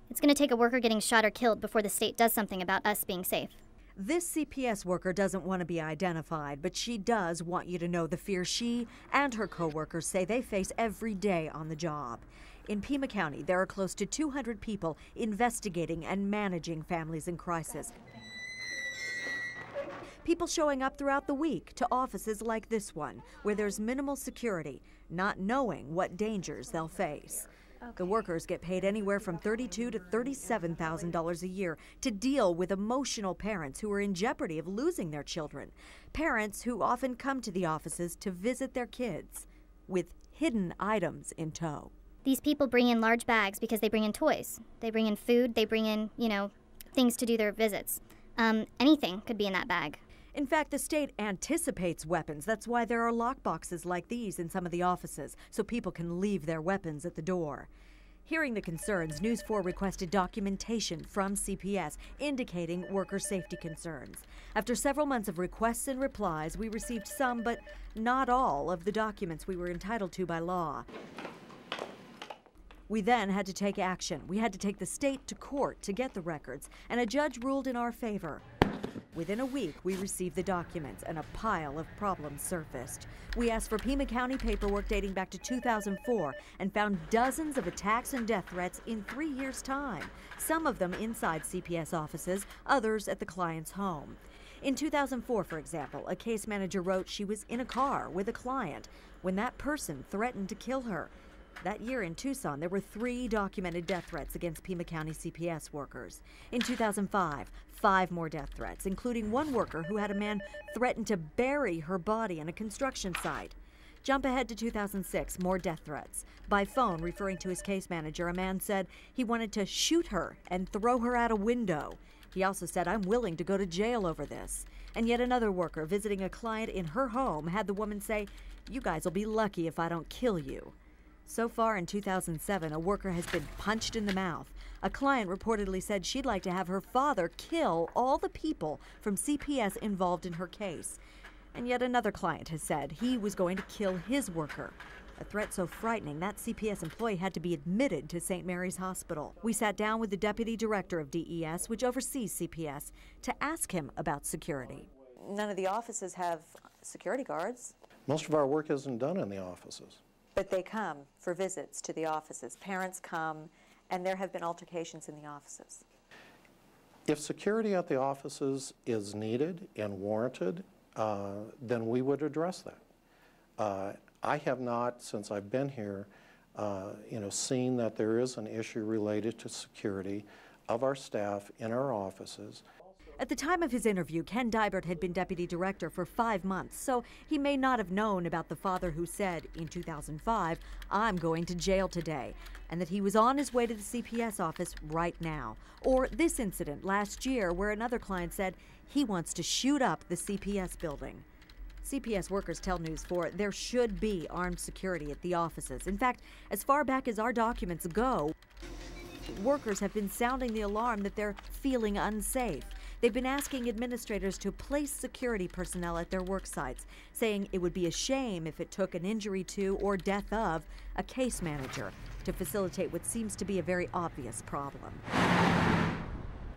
It's going to take a worker getting shot or killed before the state does something about us being safe. This CPS worker doesn't want to be identified, but she does want you to know the fear she and her coworkers say they face every day on the job. In Pima County, there are close to 200 people investigating and managing families in crisis. People showing up throughout the week to offices like this one, where there's minimal security, not knowing what dangers they'll face. The workers get paid anywhere from $32,000 to $37,000 a year to deal with emotional parents who are in jeopardy of losing their children. Parents who often come to the offices to visit their kids with hidden items in tow. These people bring in large bags because they bring in toys. They bring in food. They bring in, things to do their visits. Anything could be in that bag. In fact, the state anticipates weapons. That's why there are lockboxes like these in some of the offices, so people can leave their weapons at the door. Hearing the concerns, News 4 requested documentation from CPS indicating worker safety concerns. After several months of requests and replies, we received some, but not all, of the documents we were entitled to by law. We then had to take action. We had to take the state to court to get the records, and a judge ruled in our favor. Within a week, we received the documents, and a pile of problems surfaced. We asked for Pima County paperwork dating back to 2004 and found dozens of attacks and death threats in 3 years' time, some of them inside CPS offices, others at the client's home. In 2004, for example, a case manager wrote she was in a car with a client when that person threatened to kill her. That year in Tucson, there were 3 documented death threats against Pima County CPS workers. In 2005, 5 more death threats, including one worker who had a man threaten to bury her body in a construction site. Jump ahead to 2006, more death threats. By phone, referring to his case manager, a man said he wanted to shoot her and throw her out a window. He also said, "I'm willing to go to jail over this." And yet another worker visiting a client in her home had the woman say, "You guys will be lucky if I don't kill you." So far in 2007, a worker has been punched in the mouth. A client reportedly said she'd like to have her father kill all the people from CPS involved in her case. And yet another client has said he was going to kill his worker. A threat so frightening that CPS employee had to be admitted to St. Mary's Hospital. We sat down with the deputy director of DES, which oversees CPS, to ask him about security. None of the offices have security guards. Most of our work isn't done in the offices. But they come for visits to the offices. Parents come, and there have been altercations in the offices. If security at the offices is needed and warranted, then we would address that. I have not, since I've been here, seen that there is an issue related to security of our staff in our offices. At the time of his interview, Ken Dybert had been deputy director for 5 months, so he may not have known about the father who said, in 2005, "I'm going to jail today," and that he was on his way to the CPS office right now. Or this incident last year where another client said he wants to shoot up the CPS building. CPS workers tell News 4 there should be armed security at the offices. In fact, as far back as our documents go, workers have been sounding the alarm that they're feeling unsafe. They've been asking administrators to place security personnel at their work sites, saying it would be a shame if it took an injury to or death of a case manager to facilitate what seems to be a very obvious problem.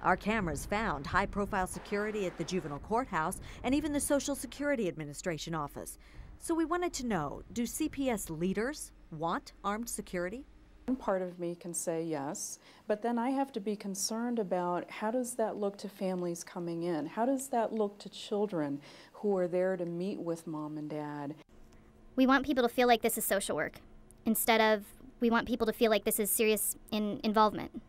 Our cameras found high-profile security at the juvenile courthouse and even the Social Security Administration office. So we wanted to know, do CPS leaders want armed security? One part of me can say yes, but then I have to be concerned about how does that look to families coming in? How does that look to children who are there to meet with mom and dad? We want people to feel like this is social work. Instead of, we want people to feel like this is serious involvement.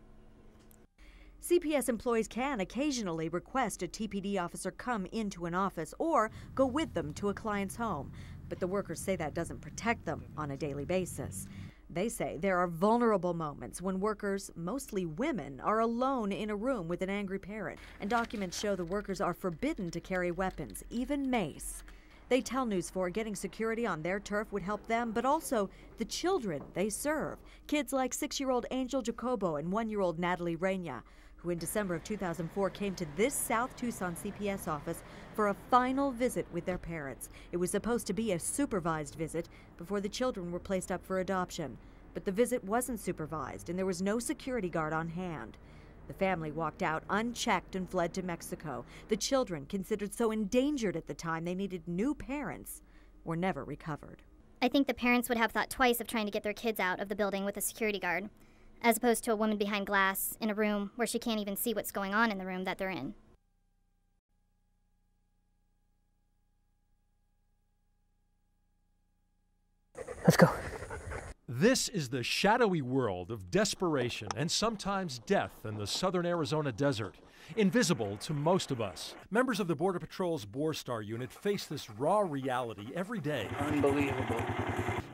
CPS employees can occasionally request a TPD officer come into an office or go with them to a client's home, but the workers say that doesn't protect them on a daily basis. They say there are vulnerable moments when workers, mostly women, are alone in a room with an angry parent, and documents show the workers are forbidden to carry weapons, even mace. They tell News 4 getting security on their turf would help them, but also the children they serve, kids like 6-year-old Angel Jacobo and 1-year-old Natalie Reina, who in December of 2004 came to this South Tucson CPS office for a final visit with their parents. It was supposed to be a supervised visit before the children were placed up for adoption. But the visit wasn't supervised, and there was no security guard on hand. The family walked out unchecked and fled to Mexico. The children, considered so endangered at the time they needed new parents, were never recovered. I think the parents would have thought twice of trying to get their kids out of the building with a security guard, as opposed to a woman behind glass in a room where she can't even see what's going on in the room that they're in. Let's go. This is the shadowy world of desperation and sometimes death in the southern Arizona desert, invisible to most of us. Members of the Border Patrol's Borstar unit face this raw reality every day. Unbelievable.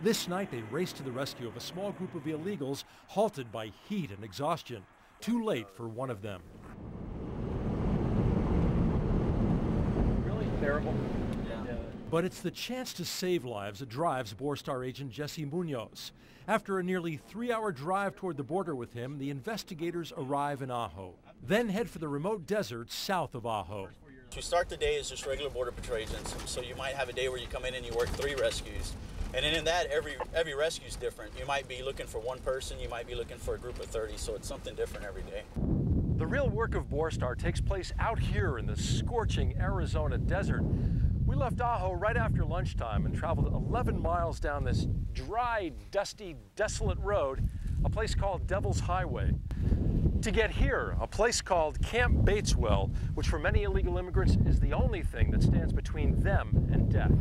This night, they raced to the rescue of a small group of illegals halted by heat and exhaustion. Too late for one of them. Really terrible. But it's the chance to save lives that drives Borstar agent Jesse Munoz. After a nearly 3-hour drive toward the border with him, the investigators arrive in Ajo, then head for the remote desert south of Ajo. We start the day as just regular Border Patrol agents, so you might have a day where you come in and you work 3 rescues. And then in that, every rescue is different. You might be looking for one person, you might be looking for a group of 30, so it's something different every day. The real work of Borstar takes place out here in the scorching Arizona desert. We left Ajo right after lunchtime and traveled 11 miles down this dry, dusty, desolate road, a place called Devil's Highway. To get here, a place called Camp Bateswell, which for many illegal immigrants is the only thing that stands between them and death.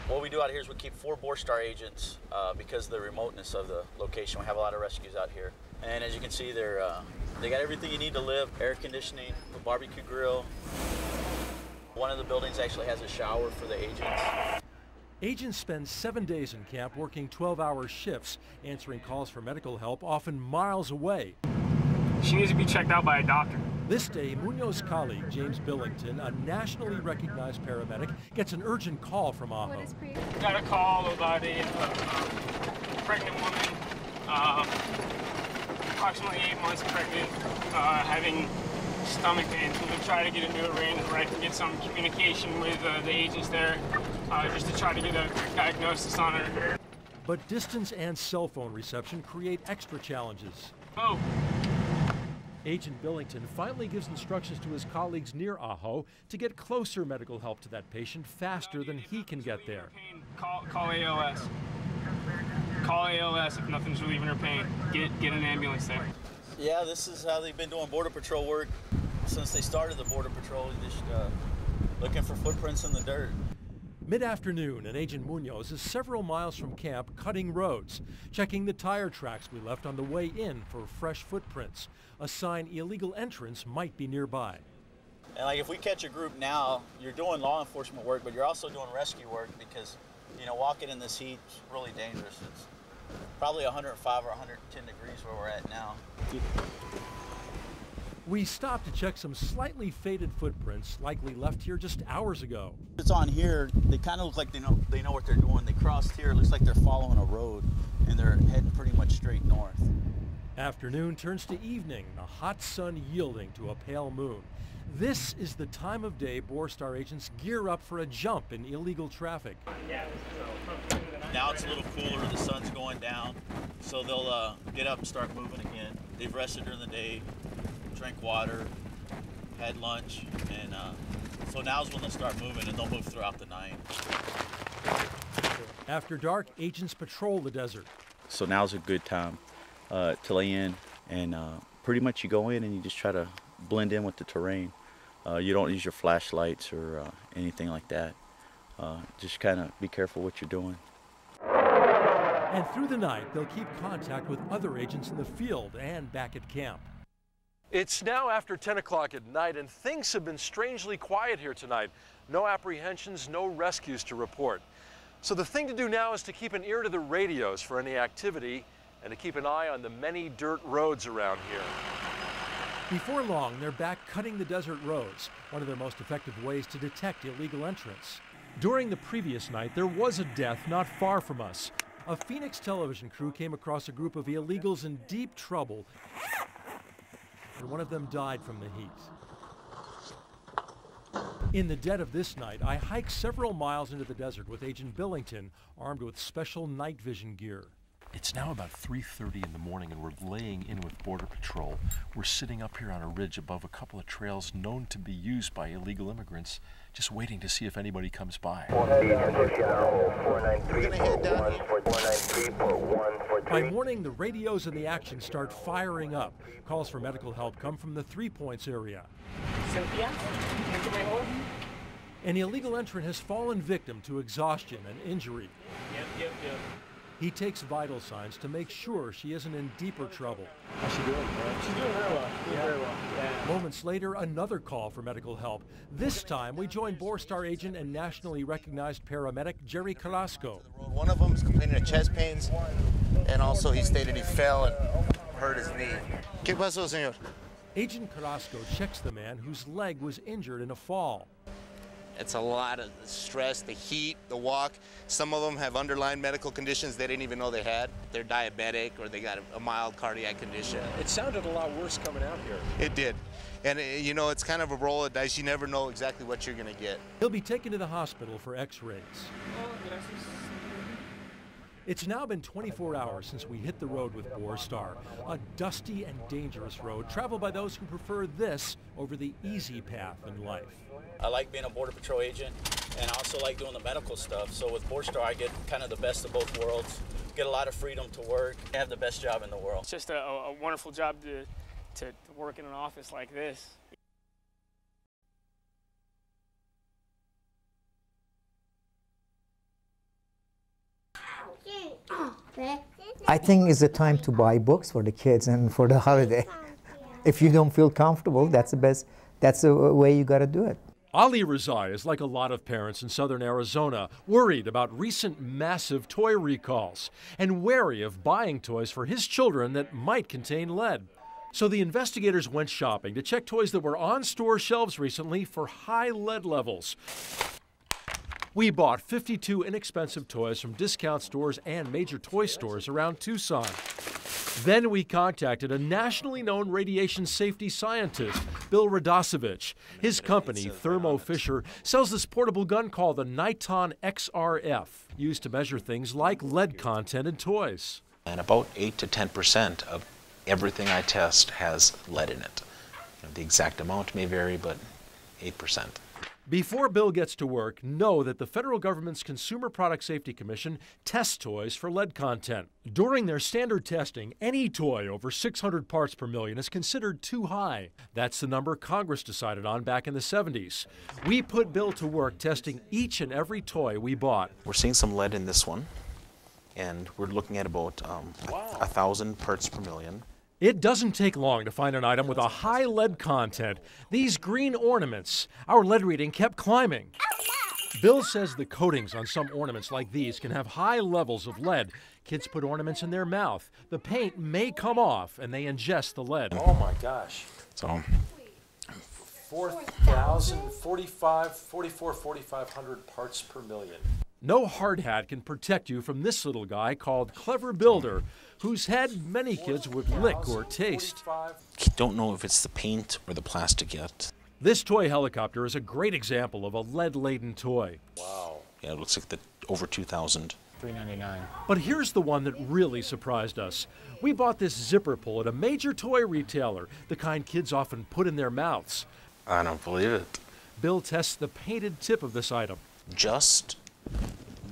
What we do out here is we keep 4 Borstar agents because of the remoteness of the location. We have a lot of rescues out here. And as you can see, they got everything you need to live. Air conditioning, a barbecue grill. One of the buildings actually has a shower for the agents. Agents spend 7 days in camp working 12-hour shifts, answering calls for medical help often miles away. She needs to be checked out by a doctor. This day, Munoz's colleague, James Billington, a nationally recognized paramedic, gets an urgent call from Ajo. Got a call about a pregnant woman, approximately 8 months pregnant, having stomach pains. We're going to try to get into a range where I can get some communication with the agents there, just to try to get a diagnosis on her. But distance and cell phone reception create extra challenges. Oh. Agent Billington finally gives instructions to his colleagues near Ajo to get closer medical help to that patient faster than he can get there. Call ALS. Call ALS if nothing's relieving her pain. Get an ambulance there. Yeah, this is how they've been doing Border Patrol work since they started the Border Patrol, just looking for footprints in the dirt. Mid-afternoon, and Agent Munoz is several miles from camp cutting roads, checking the tire tracks we left on the way in for fresh footprints, a sign illegal entrance might be nearby. And like if we catch a group now, you're doing law enforcement work, but you're also doing rescue work because, you know, walking in this heat is really dangerous. It's probably 105 or 110 degrees where we're at now. We stopped to check some slightly faded footprints, likely left here just hours ago. It's on here. They kind of look like they know what they're doing. They crossed here. It looks like they're following a road, and they're heading pretty much straight north. Afternoon turns to evening, the hot sun yielding to a pale moon. This is the time of day Borstar agents gear up for a jump in illegal traffic. Now it's a little cooler. The sun's going down, so they'll get up and start moving again. They've rested during the day, drank water, had lunch, and so now's when they'll start moving, and they'll move throughout the night. After dark, agents patrol the desert. So now's a good time to lay in, and pretty much you go in and you just try to blend in with the terrain. You don't use your flashlights or anything like that. Just kind of be careful what you're doing. And through the night, they'll keep contact with other agents in the field and back at camp. It's now after 10 o'clock at night, and things have been strangely quiet here tonight. No apprehensions, no rescues to report. So the thing to do now is to keep an ear to the radios for any activity and to keep an eye on the many dirt roads around here. Before long, they're back cutting the desert roads, one of their most effective ways to detect illegal entrance. During the previous night, there was a death not far from us. A Phoenix television crew came across a group of illegals in deep trouble, and one of them died from the heat. In the dead of this night, I hiked several miles into the desert with Agent Billington, armed with special night vision gear. It's now about 3:30 in the morning and we're laying in with Border Patrol. We're sitting up here on a ridge above a couple of trails known to be used by illegal immigrants, just waiting to see if anybody comes by. By morning, the radios and the action start firing up. Calls for medical help come from the 3 Points area. An illegal entrant has fallen victim to exhaustion and injury. Yep. He takes vital signs to make sure she isn't in deeper trouble. How's she doing? She's doing very well. Yeah. Moments later, another call for medical help. This time, we join Borstar agent and nationally recognized paramedic Jerry Carrasco. One of them is complaining of chest pains, and also he stated he fell and hurt his knee. ¿Qué pasó, señor? Agent Carrasco checks the man whose leg was injured in a fall. It's a lot of stress, the heat, the walk. Some of them have underlying medical conditions they didn't even know they had. They're diabetic or they got a mild cardiac condition. It sounded a lot worse coming out here. It did. And you know, it's kind of a roll of dice. You never know exactly what you're going to get. He'll be taken to the hospital for x-rays. It's now been 24 hours since we hit the road with Borstar, a dusty and dangerous road traveled by those who prefer this over the easy path in life. I like being a Border Patrol agent, and I also like doing the medical stuff. So with Borstar, I get kind of the best of both worlds. Get a lot of freedom to work. I have the best job in the world. It's just a wonderful job to work in an office like this. I think it's a time to buy books for the kids and for the holiday. If you don't feel comfortable, that's the way you got to do it. Ali Razai is like a lot of parents in southern Arizona, worried about recent massive toy recalls and wary of buying toys for his children that might contain lead. So the investigators went shopping to check toys that were on store shelves recently for high lead levels. We bought 52 inexpensive toys from discount stores and major toy stores around Tucson. Then we contacted a nationally known radiation safety scientist, Bill Radosevich. His company, Thermo Fisher, sells this portable gun called the Niton XRF, used to measure things like lead content in toys. And about 8 to 10% of everything I test has lead in it. The exact amount may vary, but 8%. Before Bill gets to work, know that the federal government's Consumer Product Safety Commission tests toys for lead content. During their standard testing, any toy over 600 parts per million is considered too high. That's the number Congress decided on back in the 70s. We put Bill to work testing each and every toy we bought. We're seeing some lead in this one, and we're looking at about 1,000 parts per million. It doesn't take long to find an item with a high lead content. These green ornaments, our lead reading kept climbing. Bill says the coatings on some ornaments like these can have high levels of lead. Kids put ornaments in their mouth. The paint may come off and they ingest the lead. Oh my gosh. So 4,500 parts per million. No hard hat can protect you from this little guy called Clever Builder, whose head many kids would lick or taste. Don't know if it's the paint or the plastic yet. This toy helicopter is a great example of a lead-laden toy. Wow. Yeah, it looks like over 2,000. $3.99. But here's the one that really surprised us. We bought this zipper pull at a major toy retailer, the kind kids often put in their mouths. I don't believe it. Bill tests the painted tip of this item. Just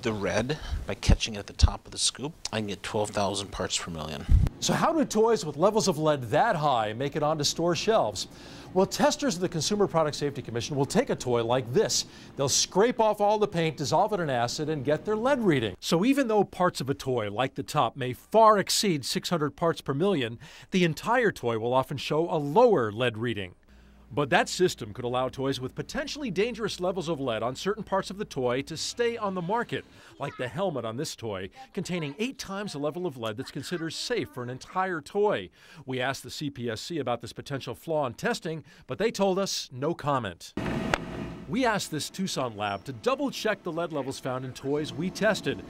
the red, by catching it at the top of the scoop, I can get 12,000 parts per million. So how do toys with levels of lead that high make it onto store shelves? Well, testers of the Consumer Product Safety Commission will take a toy like this. They'll scrape off all the paint, dissolve it in acid, and get their lead reading. So even though parts of a toy, like the top, may far exceed 600 parts per million, the entire toy will often show a lower lead reading. But that system could allow toys with potentially dangerous levels of lead on certain parts of the toy to stay on the market, like the helmet on this toy, containing 8 times the level of lead that's considered safe for an entire toy. We asked the CPSC about this potential flaw in testing, but they told us no comment. We asked this Tucson lab to double-check the lead levels found in toys we tested.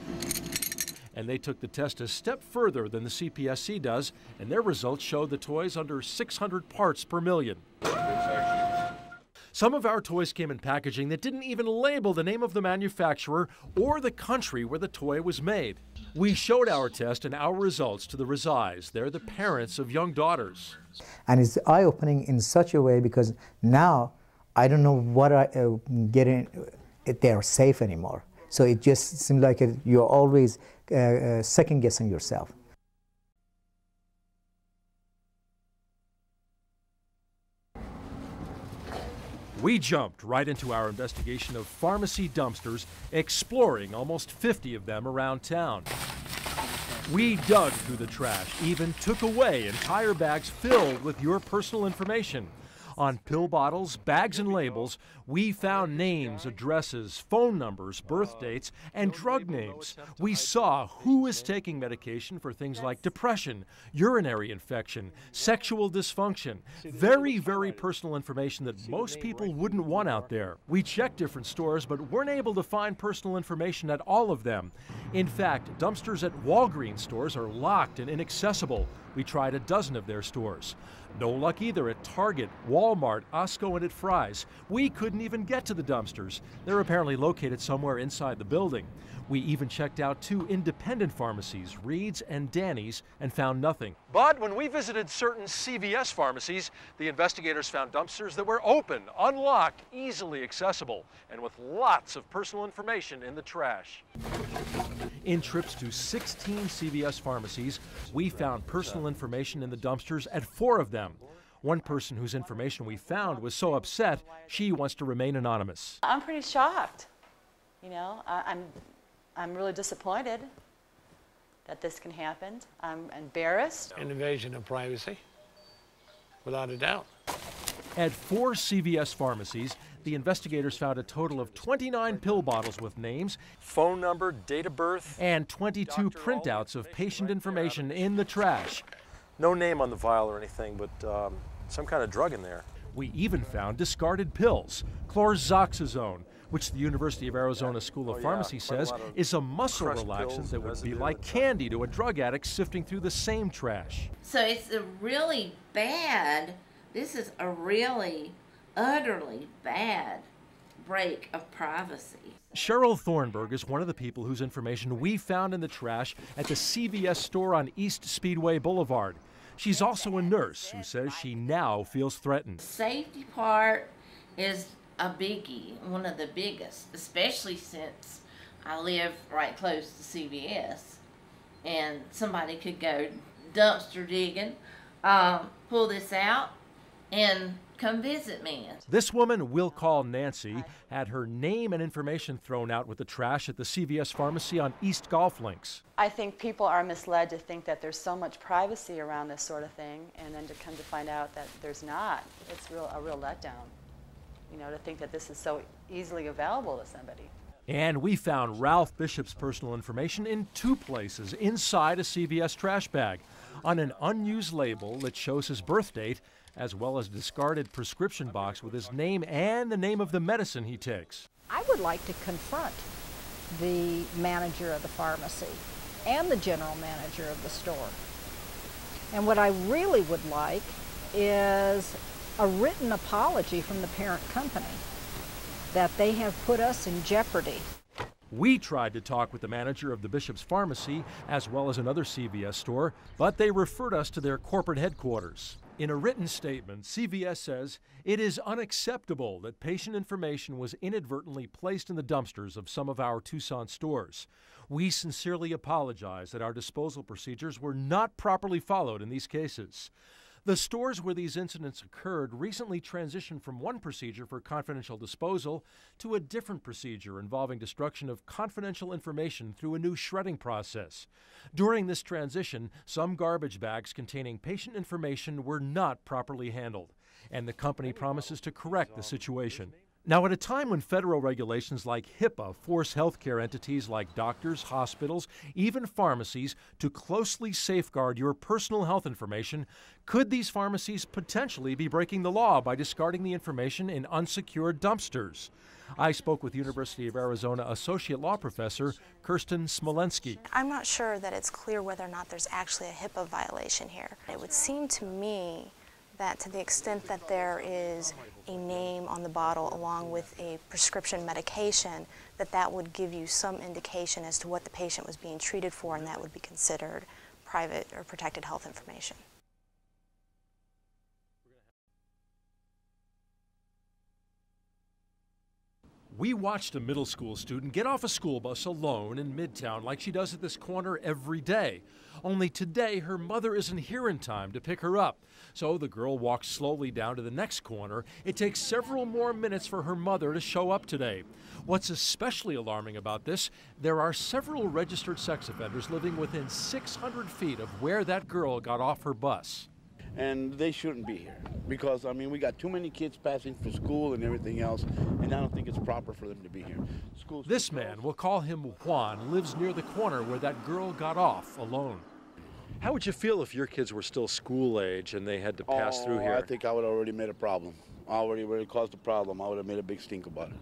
And they took the test a step further than the CPSC does, and their results showed the toys under 600 parts per million. Some of our toys came in packaging that didn't even label the name of the manufacturer or the country where the toy was made. We showed our test and our results to the Rezais. They're the parents of young daughters. And it's eye-opening in such a way because now I don't know what I get in, if they are safe anymore. So it just seems like you're always second-guessing yourself. We jumped right into our investigation of pharmacy dumpsters, exploring almost 50 of them around town. We dug through the trash, even took away entire bags filled with your personal information. On pill bottles, bags, and labels, we found names, addresses, phone numbers, birth dates, and drug names. We saw who is taking medication for things like depression, urinary infection, sexual dysfunction. Very, very personal information that most people wouldn't want out there. We checked different stores, but weren't able to find personal information at all of them. In fact, dumpsters at Walgreens stores are locked and inaccessible. We tried a dozen of their stores. No luck either at Target, Walmart, Costco, and at Fry's. We couldn't even get to the dumpsters. They're apparently located somewhere inside the building. We even checked out 2 independent pharmacies, Reed's and Danny's, and found nothing. But when we visited certain CVS pharmacies, the investigators found dumpsters that were open, unlocked, easily accessible, and with lots of personal information in the trash. In trips to 16 CVS pharmacies, we found personal information in the dumpsters at 4 of them. One person whose information we found was so upset, she wants to remain anonymous. I'm pretty shocked. You know, I'm really disappointed that this can happen. I'm embarrassed. An invasion of privacy, without a doubt. At 4 CVS pharmacies, the investigators found a total of 29 pill bottles with names, phone number, date of birth, and 22 printouts of patient information in the trash. No name on the vial or anything, but some kind of drug in there. We even found discarded pills, chlorzoxazone, which the University of Arizona School of Pharmacy says is a muscle relaxant that would be like candy to a drug addict sifting through the same trash. So it's a really bad, this is a really utterly bad break of privacy. Cheryl Thornburg is one of the people whose information we found in the trash at the CVS store on East Speedway Boulevard. She's also a nurse who says she now feels threatened. The safety part is a biggie, one of the biggest, especially since I live right close to CVS and somebody could go dumpster digging, pull this out, and come visit me. This woman we'll call Nancy had her name and information thrown out with the trash at the CVS pharmacy on East Golf Links. I think people are misled to think that there's so much privacy around this sort of thing, and then to come to find out that there's not. It's a real letdown, you know, to think that this is so easily available to somebody. And we found Ralph Bishop's personal information in 2 places inside a CVS trash bag, on an unused label that shows his birth date, as well as a discarded prescription box with his name and the name of the medicine he takes. I would like to confront the manager of the pharmacy and the general manager of the store. And what I really would like is a written apology from the parent company that they have put us in jeopardy. We tried to talk with the manager of the Bishop's Pharmacy as well as another CVS store, but they referred us to their corporate headquarters. In a written statement, CVS says it is unacceptable that patient information was inadvertently placed in the dumpsters of some of our Tucson stores. We sincerely apologize that our disposal procedures were not properly followed in these cases. The stores where these incidents occurred recently transitioned from one procedure for confidential disposal to a different procedure involving destruction of confidential information through a new shredding process. During this transition, some garbage bags containing patient information were not properly handled, and the company promises to correct the situation. Now, at a time when federal regulations like HIPAA force healthcare entities like doctors, hospitals, even pharmacies to closely safeguard your personal health information, could these pharmacies potentially be breaking the law by discarding the information in unsecured dumpsters? I spoke with University of Arizona Associate Law Professor Kirsten Smolensky. I'm not sure that it's clear whether or not there's actually a HIPAA violation here. It would seem to me that to the extent that there is a name on the bottle along with a prescription medication, that would give you some indication as to what the patient was being treated for, and that would be considered private or protected health information. We watched a middle school student get off a school bus alone in Midtown like she does at this corner every day. Only today, her mother isn't here in time to pick her up. So the girl walks slowly down to the next corner. It takes several more minutes for her mother to show up today. What's especially alarming about this, there are several registered sex offenders living within 600 feet of where that girl got off her bus. And they shouldn't be here because, I mean, we got too many kids passing for school and everything else, and I don't think it's proper for them to be here. This man, we'll call him Juan, lives near the corner where that girl got off alone. How would you feel if your kids were still school age and they had to pass through here? I think I would have already made a problem. I already caused a problem. I would have made a big stink about it.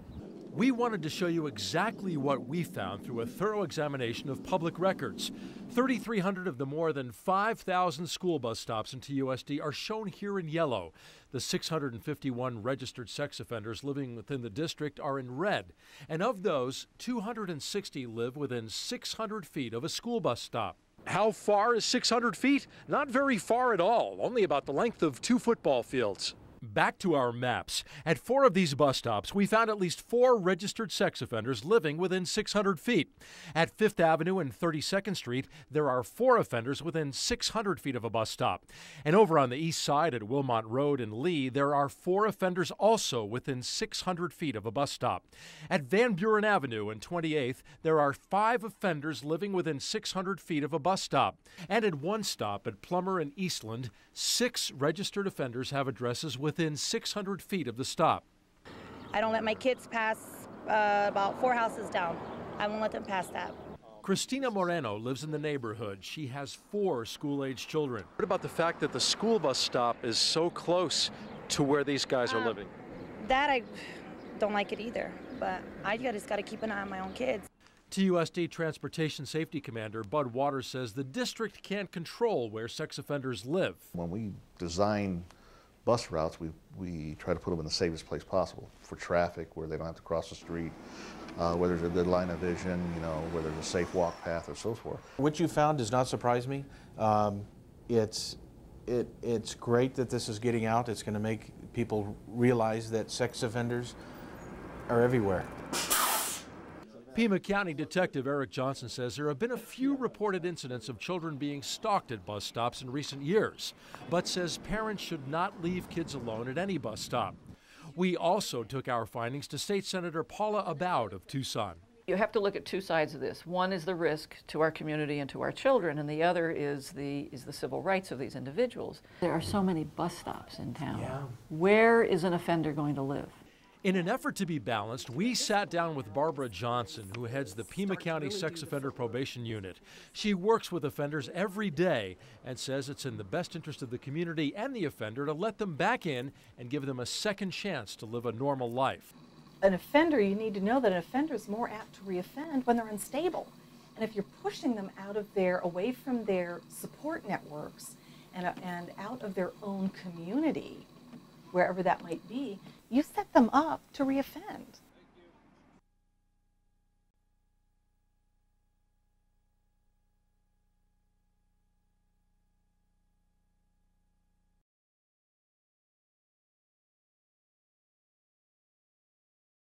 We wanted to show you exactly what we found through a thorough examination of public records. 3,300 of the more than 5,000 school bus stops in TUSD are shown here in yellow. The 651 registered sex offenders living within the district are in red. And of those, 260 live within 600 feet of a school bus stop. How far is 600 feet? Not very far at all, only about the length of 2 football fields. Back to our maps. At 4 of these bus stops, we found at least 4 registered sex offenders living within 600 feet. At 5th Avenue and 32nd Street, there are 4 offenders within 600 feet of a bus stop. And over on the east side at Wilmot Road and Lee, there are 4 offenders also within 600 feet of a bus stop. At Van Buren Avenue and 28th, there are 5 offenders living within 600 feet of a bus stop. And at one stop at Plummer and Eastland, 6 registered offenders have addresses within 600 feet of the stop. I don't let my kids pass about 4 houses down. I won't let them pass that. Christina Moreno lives in the neighborhood. She has 4 school-age children. What about the fact that the school bus stop is so close to where these guys are living? That I don't like it either, but I just got to keep an eye on my own kids. TUSD Transportation Safety Commander Bud Waters says the district can't control where sex offenders live. When we design bus routes, we try to put them in the safest place possible for traffic, where they don't have to cross the street, where there's a good line of vision, you know, where there's a safe walk path, or so forth. What you found does not surprise me. It's great that this is getting out. It's going to make people realize that sex offenders are everywhere. Pima County Detective Eric Johnson says there have been a few reported incidents of children being stalked at bus stops in recent years, but says parents should not leave kids alone at any bus stop. We also took our findings to State Senator Paula Abowd of Tucson. You have to look at 2 sides of this. One is the risk to our community and to our children, and the other is the civil rights of these individuals. There are so many bus stops in town. Yeah. Where is an offender going to live? In an effort to be balanced, we sat down with Barbara Johnson, who heads the Pima County Sex Offender Probation Unit. She works with offenders every day and says it's in the best interest of the community and the offender to let them back in and give them a second chance to live a normal life. An offender, you need to know that an offender is more apt to reoffend when they're unstable. And if you're pushing them out of away from their support networks and out of their own community, wherever that might be, you set them up to reoffend.